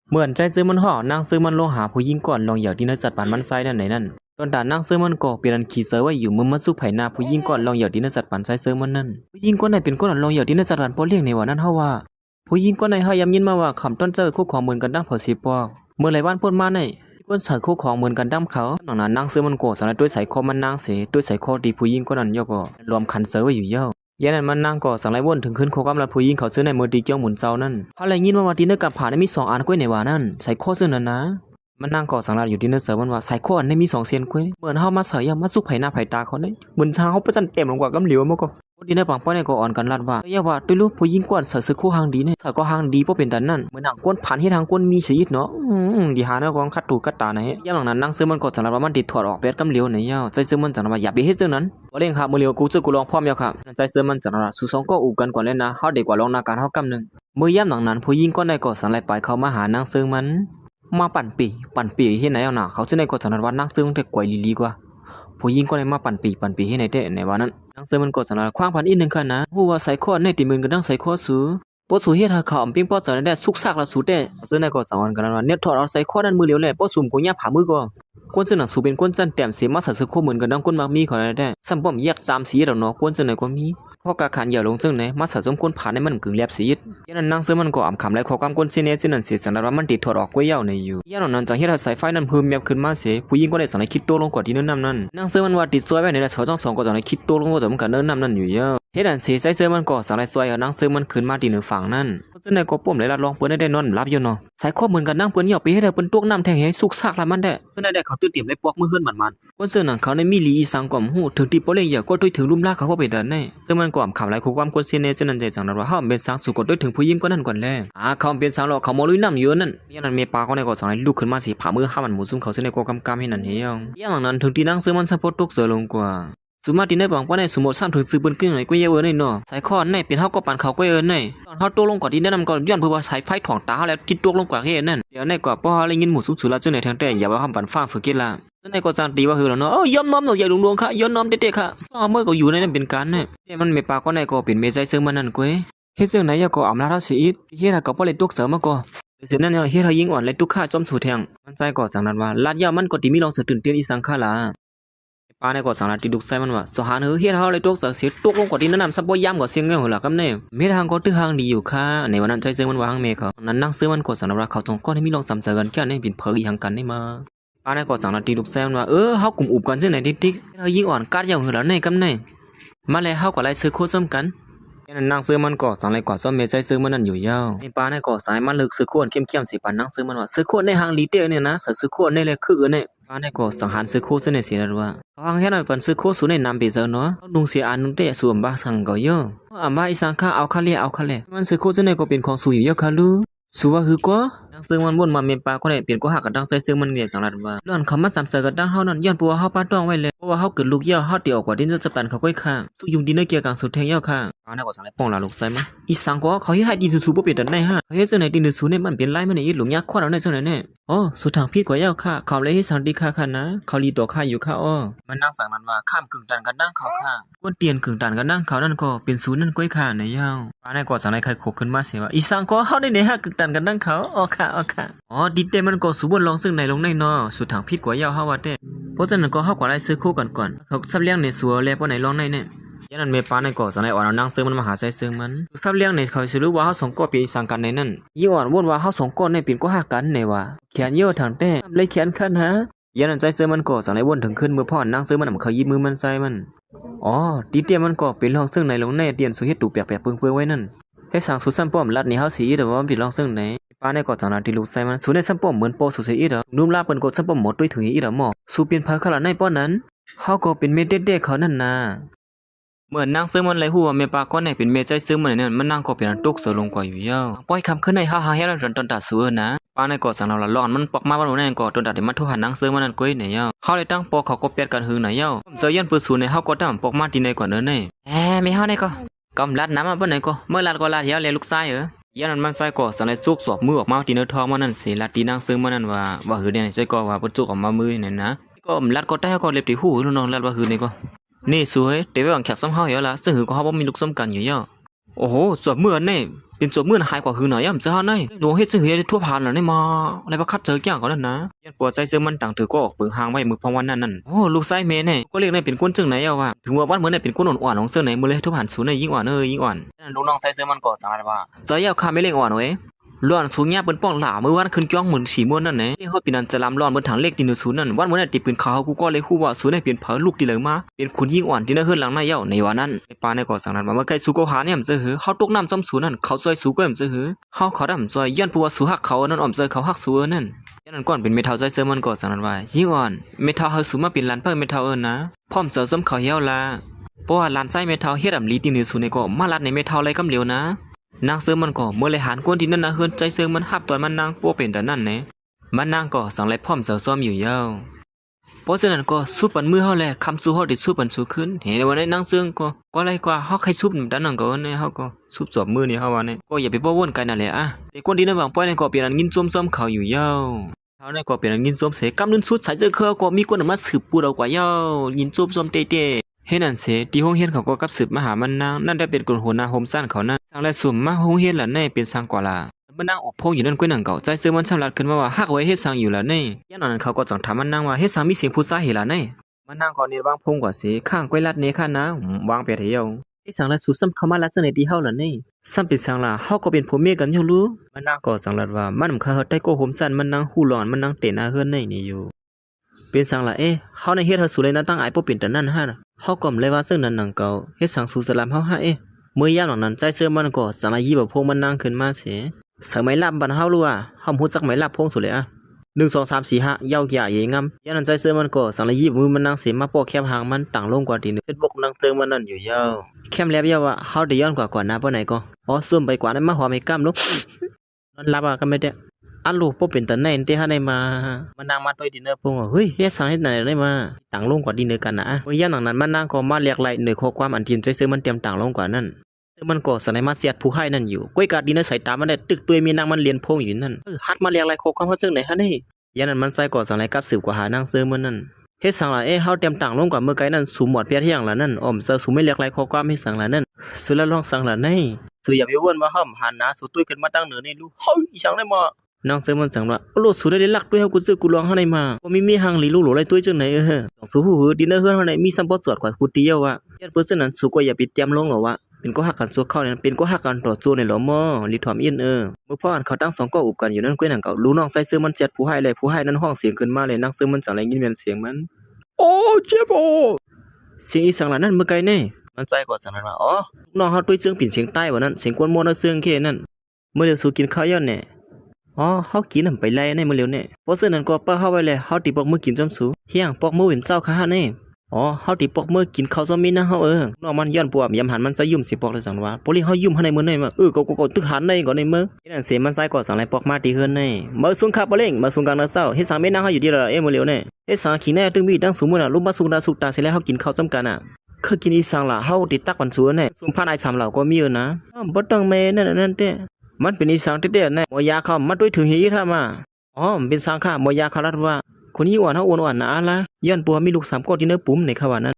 เหมือนใจซื้อมันห่อนางซื้อมันโลหาผู้หญิงก่อนลองอย่างที่นักจัดปานมันไซนั่นไหนนั่นตอนด่านนางซื้อมันก็เปลี่ยนขี่เสือไว้อยู่มันสู้ไผ่นาผู้หญิงก่อนลองอย่างที่นักจัดปานไซเสือมันนั่นผู้หญิงคนไหนเป็นคนลองอย่างที่นักจัดปานป้อเลี้ยงในวันนั้นเฮาว่าผู้หญิงคนไหนเฮาย้ำยินมาว่าคำต้นเจอคู่ของเหมือนกันดั้งเผาสีปอกเมื่อไรบ้านพูดมาในคนใส่คู่ของเหมือนกันดั้งเขาหนังนั้นนางซื้อมันโกสารด้วยสายคอมันนางเสด้วยสายคอดีผู้หญิงคนนั้นย่อก็รวมขันเสือไว้อยู่เย่ายันนั้นมันนางก็สั่งไล่วนถึงขึ้นโคกำลังผู้หญิงเขาซื้อในมือดีเกี่ยวหมุนเจ้านั่นเขาเลยยินว่าวันที่เนื้อกับผ่านมี2 อันก้วยในว่านั่นใส่ข้อซื้อนั่นนะมันนางก็สั่งลาอยู่ที่เนื้อเสือมันว่าใส่ข้ออันนี้มี2 เซนก้วยเหมือนเฮามาเสือยามาสุกไผ่หน้าไผ่ตาเขาเนี่ยเหมือนช้างเขาประจันเต็มลงกว่ากำเหลียวมันก็ที่เนื้อปังป้อนเนี่ยก็อ่อนกันลัดว่าอย่าว่าด้วยลูกผู้หญิงกวนเสือคู่หางดีเนี่ยเสือก็หางดีเพราะเป็นแต่นั่นเหมือนหางก้นผ่านให้ทางก้นมีชีวิตเนาะดีหาเนื้อกองคัดตูกัดตาเนี่ยย่าหลังนั้นนางเสือมันก็สั่งลาว่ามันติดถอดออกเป็ดกำเหลียวเนี่ยย่าใจเสือมันสั่งลาว่าอย่าไปเฮ็ดเสือนั้นว่าเล่งครับมือเหลียวกูเจอกูลองพร้อมแล้วครับใจเสือมันสั่งลาสู่2ก็อู่กันก่อนเลยนะเฮาเด็กกว่าลองนาการเฮากำนึงเมื่อย่ำหลังนั้นผู้หญิงก็ได้ก่อสั่งไล่ไปเขามาหานางเสือมันมาปั่นปีที่ไหนเอาหน่าเขาจะได้ก่อสั่งลาว่านักเสือมันแต่กวยลีกว่าผู้หญิงก็ได้มาปั่นปีที่ไหนได้ในวันนั้นนางเสือมันก่อสั่งลาคว้างพันอีก1 คันนะฮู้ว่าใส่ข้อในตีมือกันดังใส่ข้อสูปอสูเฮ็ดหาข่าวปิ้งปอสารได้สุกซากละสูแต่เสือในก่อสั่งวันกันว่าเนี่ยถอดเอาใส่ข้อนั้นมือเหลียวแหละปอสุ่มกูย่าผามือก็กวนเสนสูเป็นกวนจันแต้มเสียมาสัตว์ซื้อข้อเหมือนกันดังก้นมักมีขอได้ซ้ำป้อมแยก3 สีดอกเนาะกวนเสนก็มีข้อกาขันอย่าลงซึ่งไหนมาสัตว์สมควรผ่านในมันกึ่งแลบสียันนั้นนางเสือมันก็อ่ำคำไรข้อกำกวนเสเนสินั่นเสียสันดานมันติดถอดออกกล้วยยาวในอยู่ยันนั้นจังเฮ็ดให้สายไฟนั้นเพิ่มแมบขึ้นมาเสียผู้หญิงก็ได้สั่งให้คิดโตลงกว่าที่เนิ่นนำนั้นนางเสือมันว่าติดซวยไว้ในละเขา2ก็จังให้คิดโตลงกว่าแต่มันก็เนิ่นนำนั้นอยู่เยอะเฮ็ดอันเสียใส่เสือมันก็สั่งให้ซวยเอานางเสือมันขึ้นมาที่1 ฝั่งนั้นซึ่งในก็ป้อมเลยละลองเปิ้นได้นอนหลับอยู่เนาะสายข้อเหมือนกันนั่งเปิ้นเหยียบไปให้ได้เปิ้นตวกน้ำแทงให้สุกซากละมันได้เพิ่นได้เขาตื้อเตรียมได้ปอกมือเฮือนมันคนเสื้อหนังเขาในมีลีอีสังก่อมฮู้ถึงที่ปอเลยอย่าก็ด้วยถึงลุ่มลากเขาไปเดินได้ซึ่งมันก่อมขำหลายคู่ความคนเสียเนจนันใจจังนั้นว่าเฮาเป็นสังสุกดด้วยถึงผู้หญิงก็นั่นก่อนแลเขาเป็นสังหรอกเขาบ่ลุยน้ำอยู่นั่นยันนั้นเมปาก็ในก็สังให้ลุกขึ้นมาสิผามือห้ามันหมูซุ่มเขาเส้นในก็กำให้นั่นเฮียงอย่างนั้นถึงที่นั่งซื้อมันสะพดตกเสือลงกว่าสุมาติในบังป้าในสมมติ3ถึง4 เปิ้นกึ่งไหนก็เยอะในเนาะสายคอในเป็นเฮาก็ปานเขาก็เอิ้นในตอนเฮาตกลงก่อนที่แนะนำก่อนย้อนเพื่อว่าสายไฟถ่องตาเฮาแล้วติดตกลงกว่าเฮ็ดนั่นเดี๋ยวในก็พอเฮาได้ยินหมู่สุดๆแล้วจังไหนทางแต่อย่าว่าคำปันฟังสักกิละจังไหนก็จังตีว่าคือแล้วเนาะยอมน้อมเนาะอย่าลวงๆค่ะยอมน้อมเด็ดๆค่ะเมื่อก็อยู่ในนั้นเป็นการเนี่ยแต่มันไม่ปากก็ในก็เป็นเมใจซึ่งมันนั่นก้อยเฮ็ดซึ่งไหนอย่าก็อำลาเฮาสิอีเฮ็ดก็บ่เลยตกเสริมมาก็เสร็จนั้นเนี่ยเฮ็ดเฮายิงอ่อนเลยตุกข้าจอมสู่แทงมันใจก็จังนั้นว่าลาดยามันก็ติมีลองสือตื่นเต้นอีสังขาลาปาในก็สังลาติดุกใส่มันว่าสหานเฮ็ดเฮาเลยตกเสียตกลงกว่าที่นั้นซับบ่ย่ำกว่าเสียงเงาหล่ะกำเน่เมทางก็ตื้อหางดีอยู่ค่ะในวันนั้นใจซึ่งมันวางเมเขานั้นนั่งซื้อมันก็สังว่าเขา2ก้อนให้มีลองซ้ำเจอกันแค่ในเป็นเผยหังกันได้มาปาในก็สังลาติดุกใส่มันว่าเฮากลุ่มอุบกันซึ่งไหนติ๊กเฮายิงอ่อนกัดอย่างหือแล้วในกำเน่มาแล้วเฮาก็ไล่ซื้อโคซ้ำกันนั่นนั่งซื้อมันก็สั่งไรกว่าซ้อมเมใจซื้อมันนั่นอยู่ยาวไอ้ปลาในก็สายมันลึกซื้อขวดเข้มๆสิปันนั่งซื้อมันว่าซื้อขวดในห้างลีเตอร์เนี่ยนะซื้อขวดในเลยคือเนี่ยปลาในก็สังหารซื้อขวดเสน่ห์เสียแล้วว่าเขาห้างแค่นั้นปันซื้อขวดสูในน้ำเบเซอร์เนาะนุ่งเสียอันนุ่งเตะสวมบ้าสังก็เยอะอ่ะบ้าอีสังข้าเอาคาเล่มันซื้อขวดเสน่ห์ก็เป็นของสูอยู่เยอะค่ะลูสูว่าคือกว่านั่งซื้อมันวนมาเมปลาก็ได้เปลี่ยนก็หักกับดังใส่ซื้อมันเนี่ยสังรัดว่าเรื่องคำมา3 เสือกับดังเฮานั่นย้อนปัวเฮาป้าต้องไว้เลยเพราะว่าเฮาเกิดลูกเยี่ยวเฮาเตียวกว่าดินจะปันเขาก้อยข้างสุยุงดินในเกี่ยวกับสุดแทงเยี่ยวข้างปลาในก็สังไรป้องลาลูกใส่มั้ยอีสังก็เขาให้ดินสูบ่เป็นดันได้ฮะเขาเฮ็ดจังไหนดินสูเนี่ยมันเป็นลายมันนี่หลุมยักษ์ควาดเอาในจังไหนเนี่ยสุดทางพี่กว่าเยี่ยวข้าเขาเลยให้สังดีข้าค่ะนะเขาลีตัวข้าอยู่ข้ามันนั่งสั่งนั้นว่าข้ามกึ่งตันกันนั่งเขาข้ากวนเตียนกึ่งตันกันนั่งเขานั่นก็เป็นศูนย์นั่นก้อยข้าในเยี่ยวปลาในก็สังไรใครโขกขึ้นมาเสียว่าอีสังก็เฮาได้ไหนฮะกึ่งตันกันนั่งเขาค่ะดิเตมันก็สูบนลองซึ่งในลงในนอสุดทางพิษกว่าเย้าเฮาว่าแต่เพราะฉะนั้นก็เฮากว่าไล่ซื้อคู่ก่อนเขาซับเลี้ยงในสัวแล้วบ่ไหนลองในเนี่ยยันนั้นเมปาในก็สังในอ่อนเอานางซื้อมันมาหาใส่ซื้อมันซับเลี้ยงในเขาสิรู้ว่าเฮา2ก็เป็นสังกันในนั้นยี่อ่อนวนว่าเฮา2ก็ในเป็นก็หักกันในว่าแขนเยอะทางแต่เลยแขนคันฮะยันนั้นใจซื้อมันก็สังในวนถึงขึ้นมือพ่อนางซื้อมันเขายิบมือมันใส่มันดิเตมันก็เป็นลองซึ่งในลงในเตียนสุเฮ็ดตูแปลกๆเปื้องๆไว้นั่นให้สั่งสุดซ้ำป้อมลัดนี่เฮาสิแต่ว่ามันเป็นลองซึ่งในปาในก็จังนั้นที่ลูกใส่มันสูในซ้ำป้อมเหมือนโปสุเสียอีดนุ่มลาเปิ้นก็ซ้ำป้อมหมดด้วยถึงอีดหมอสูเปลี่ยนพาขลาในป้อนนั้นเฮาก็เป็นเม็ดเด็กๆเขานั่นนาเหมือนนางซื้อมันเลยฮู้ว่าแม่ปาก็ไหนเป็นเมใจซื้อมันนั่นมันนางก็เป็นตุกเสือลงกว่าอยู่ยาวปล่อยคำขึ้นในฮ่าๆเฮ็ดแล้วตอนตาสัวนะปาในก็สั่งเราละร้อนมันปอกมาวันนั้นก็ตอนตาได้มาโทรหานางซื้อมันนั่นก้อยเนี่ยยาวเฮาเลยตั้งปอกเขาก็เปียดกันหือน่ะยาวเจอยันปืนสูในเฮาก็ตั้งปอกมาที่ในกว่าเนินในไม่เฮาในก็กำลัดน้ำมาเปิ้นไหนก็เมื่อลัดก็ลัดยาวเลยลูกชายยันนั้นมันใส่ก็สันในซุกสอบมือออกมาที่เนื้อทองมันนั่นสิลัดตีนางซึ่งมันนั่นว่าหือเนี่ยใช่ก็ว่าเปิ้นซุกออกมามือนี่นะก็ลัดก็ได้ก็เล็บที่หูน้องลัดว่าหือนี่ก็นี่สวยแต่ว่าแขกซ้ำเฮาเหี่ยวล่ะซึ่งหือก็เฮาบ่มีลูกซ้ำกันอยู่ย่อโอ้โหสวบมือนี่ เป็นจบมื้อหายกว่าคือหน่อยย่ำเจ้าไหนหลวงเฮ็ดซื้อเฮ็ดทั่วผ่านแล้วได้มาอะไรบ่คัดเจอแก่งเขานั่นนะยันปวดใจเสื้อมันต่างถือก็ออกเปิงหางไว้มือพองวันนั้นโอ้ลูกชายแม่เนี่ยก็เรียกได้เป็นคนจังไหนเอาว่าถึงว่าบ้านเหมือนได้เป็นคนอ่อนๆของเสื้อไหนมื้อเลยทั่วผ่านสูนยิ่งอ่อนยิ่งอ่อนลูกน้องใส่เสื้อมันก็สังว่าใจยาวคาไม่เล่งอ่อนเว้ยร้อนสูงแง่เปิ้นป้องหล่ามื้อวันขึ้นจ้องเหมือนสีม่วนนั่นแหละเฮาปีนั้นจะลำร้อนเหมือนถังเล็กดินศูนย์นั่นวันเหมือนได้ติดปืนขาวกูก็เลยคู่ว่าศูนย์ได้เปลี่ยนเผาลูกที่เหลือมาเป็นขุนยิ่งอ่อนที่น่าเฮือนหลังหน้าเย้าในวันนั้นไอ้ปาในก่อสังนั้นว่าใกล้สู้ก็หาเนี่ยมันจะหือเฮาตกน้ำจอมศูนย์นั่นเขาซอยสู้ก็มันจะหือเฮาเขาดำซอยย้อนปัวสู้ฮักเขานั่นอ้อมซอยเขาฮักสู้นั่นยันนั้นก่อนเป็นเมทัลใจเซอร์มันก่อสังนั้นว่ายิ่งอ่อนเมทัลเฮาสู้มาเป็นล้านเพิ่มเมทัลนะพร้อมเสริมเขาเหี่ยวละเพราะว่าล้านไส้เมทัลเฮ็ดอำลีที่เหนือศูนย์ในก็มาลัดในเมทัลเลยกำเหลียวนะนางเสือมันก็เมื่อเลยหานกวนที่นั่นนะเฮือนใจเสือมันหับตอนมันนางปัวเป็นแต่นั่นแหละมันนางก็สั่งไล่พร้อมเสือซ้อมอยู่ยาวเพราะฉะนั้นก็สู้ปันมือเฮาแลคำสู้เฮาได้สู้ปันสู้ขึ้นเห็นว่าในนางเสือก็ไล่กว่าเฮาใครสู้ดันนั่นก็เนี่ยเฮาก็สู้จอบมือนี่เฮาว่าเนี่ยก็อย่าไปป้อวนกันนั่นแหละแต่คนที่นั่นบางป้อยเนี่ยก็เปลี่ยนอันยินซ้อมเขาอยู่ยาวเฮาเนี่ยก็เปลี่ยนอันยินซ้อมเสกำนึนสุดสายเจอเขาก็มีคนมาสืบปูเรากว่ายาวยินซ้อมเตะเฮ็ดนั่นเสที่ห้องเฮียนเขาก็กับสืบมาหามันนางนั่นได้เป็นคนหัวหน้าโฮมซ่านเขานั่นทางและสุ่มมาห้องเฮียนล่ะในเป็นสังกว่าล่ะมันนางออกพงอยู่นั่นก้วยหนังเก่าใจซื้อมันสำลัดขึ้นมาว่าฮักไว้เฮ็ดสังอยู่ล่ะในย่านนั้นเขาก็จังถามมันนางว่าเฮ็ดสังมีเสียงพูดซาเฮล่ะในมันนางก็นี่วางพงกว่าเสข้างก้วยลัดเนค่ะนะวางไปเที่ยวเฮ็ดสังและสุซ้ำเข้ามาลัดเสน่ห์ที่เฮาล่ะในซ้ำเป็นสังล่ะเฮาก็เป็นผัวเมียกันอยู่รู้มันนางก็สังลัดว่ามันเขาเฮ็ดได้โกโฮมซ่านมันนางฮู้ร้อนมันนางเตะหน้าเฮือนในนี่อยู่เป็นสังล่ะเฮาในเฮ็ดเฮาสุเลยนะตั้งอายบ่เป็นแต่นั้นฮะเฮาก็เลยว่าซึ่งนั้นหนังเก่าเฮ็ดสังสู่สลามเฮาฮะเมื่อยามหลังนั้นใจเสื้อมันก็สังละยีแบบพงมันนางขึ้นมาเสียสมัยลับบ้านเฮารู้เฮาฮู้จักไหมลับพงสุเลย1 2 3 4 5ยาวๆใหญ่งามยามนั้นใจเสื้อมันก็สังละยีมือมันนางเสียมาปอกแคบหางมันต่างลงกว่าที่นึงเฮ็ดบกนางเติงมันนั่นอยู่ยาวแคมแล้วยาวเฮาได้ย้อนกว่าหน้าปานไหนก็ซุ่มไปกว่านั้นมาหอมให้กล้ามลุกนอนหลับก็ไม่ได้อันลูกบ่เป็นตาไหนเตหาได้มามันนางมาด้วยดินเนอร์พงเฮ้ยเฮ็ดสังเฮ็ดไหนได้มาต่างลงกว่าดินเนอร์กันนะเมื่อยามหลังนั้นมันนางก็มาเรียกไล่ข้อความอันที่ใจเสื้อมันเตรียมต่างลงกว่านั้นมันก็สนายมาเสียดผู้ให้นั่นอยู่ก้อยกาดินในสายตามันได้ตึกตัวมีนางมันเรียนพงอยู่นั่นฮัดมาเรียกไรโคความเขาจังไหนฮะนี่ยันนั้นมันใส่ก่อสังไรกับสืบกว่าหานางเสือมันนั่นเฮ็ดสังละเฮาเตรียมต่างลงกว่าเมื่อไกลนั่นสูหมดเพียที่อย่างละนั่นอ้อมเสือสูไม่เรียกไรโคความให้สังละนั่นสุละลองสังละในสุอย่าไปวนว่าห้อมหันนะสุตุ้ยขึ้นมาตั้งเหนือนี่ลูกเฮ้ยอีสังได้มานางเสือมันสังว่าโลดสุได้ลักด้วยเฮากูซื้อกูลองเฮาได้มาบ่มีหังหลีลูกหลไรตุ้ยจังไหนต้องสู้หูดินเนอร์เฮือนเฮาได้มีซัมบ่ตรวจกว่ากูเดียวยันเปอร์เซ็นต์นั้นสุก็อย่าไปเตรียมลงหรอวะเป็นก็หักกันซัวเข้าเนี่ยเป็นก็หักกันต่อสู้ในหลอมอลิถอมอินเมื่อพ่ออันเขาตั้ง2ก็อุบกันอยู่นั่นก้วยหนังเก่ารู้น้องใส่เสื้อมันเจ็ดผู้ให้เลยผู้ให้นั้นห้องเสียงขึ้นมาเลยนักเสื้อมันจังไรยินเมียนเสียงมันโอ้เจ็บโอ้เสียงอีสังหลานนั่นเมื่อไกลแน่มันใจกว่าสังหลานว่าน้องเฮาตุ้ยเสียงปิ่นเสียงใต้ว่านั้นเสียงกวนมอนเสียงเคนั่นเมื่อเร็วสู่กินข้าวย้อนแน่เฮากินไปไล่ในเมื่อเร็วแน่เพราะฉะนั้นก็ป้าเฮาไว้เลยเฮาติปอกมือกินจำสูเฮียงปอกมือเป็นเจ้าข้าแน่เฮาติปอกมือกินข้าวซอมมีนะเฮาน้องมันย้อนปวบยำหันมันจะยุ่มสิปอกเลยสังว่าปลิเฮายุ่มให้ในมื้อในมาก็ตึกหันในก่อนในมื้อนั่นเสียมันใส่ก่อสังไรปอกมาตีเฮือนในมื้อสุงคาบ่เล่งมื้อสุงกลางนาเช้าเฮ็ดสังแม่นางเฮาอยู่ดีละมื้อเร็วแน่เฮ็ดสังขี้แน่ตึงมีตั้งสูงมื้อน่ะลุมมาสุงดาสุกตาสิแล้วเฮากินข้าวจำกันเคยกินอีสังล่ะเฮาติตักวันสูแน่ซุมพานไอ้3เหล่าก็มีนะบ่ต้องแม่นั่นเต้มันเป็นอีสังเต้ๆแน่บ่ยาเข้ามาด้วยถึงหีท่ามามันเป็นสังค่ะบ่ยาเขารัดว่าคนนี้อ้วนเฮาอ้วนๆนะล่ะย้อนปัวมีลูก3ก็ที่เนื้อปุ๋มในเขาว่านั้น